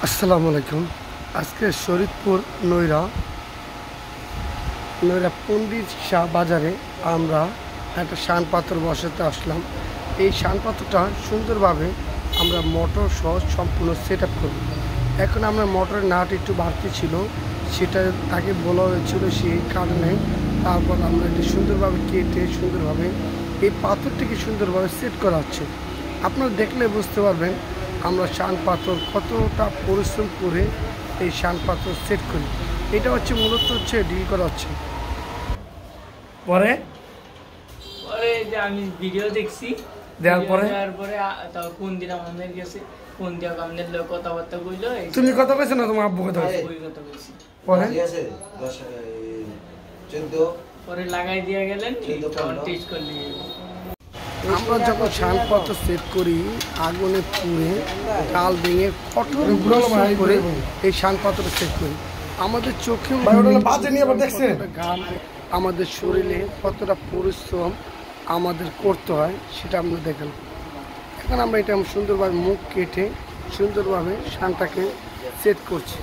আসসালামু আলাইকুম। আজকে শরীয়তপুর নৈরা পণ্ডিত শাহ বাজারে আমরা একটা শান পাথর বসাতে আসলাম। এই শান পাথরটা সুন্দরভাবে আমরা মোটর সহ সম্পূর্ণ সেট আপ করব। এখন আমরা মোটরের নাট একটু বাড়তি ছিল, সেটা তাকে বলা হয়েছিল, সেই কারণে তারপর আমরা এটি সুন্দরভাবে কেটে সুন্দরভাবে এই পাথরটিকে সুন্দরভাবে সেট করা হচ্ছে। আপনারা দেখলে বুঝতে পারবেন আমরা শান পাথর কতটা পরিশ্রম করে এই শান পাথর সেট করি। এটা হচ্ছে মূলত ডিল করা হচ্ছে। পরে যে আমি ভিডিও দেখছি, দেওয়ার পরে ফোন দিলাম আমাদের কাছে, ফোন দিয়ে আমাদের লোক কথাবার্তা কইলো। তুমি কথা কইছো না, তোমার আব্বু কথা কইছে? কথা কইছি। পরে লাগাই দিয়ে গেলেন, টেস্ট করলি। আমরা যখন শান পাথর সেট করি আগুনে পুড়ে ডাল ভেঙে কঠোর পরিশ্রম করে এই শান পাথর সেট করি। আমাদের চোখে গান, আমাদের শরীরে কতটা পরিশ্রম আমাদের করতে হয় সেটা আমরা দেখলাম। এখন আমরা এটা সুন্দরভাবে মুখ কেটে সুন্দরভাবে শানটাকে সেট করছি।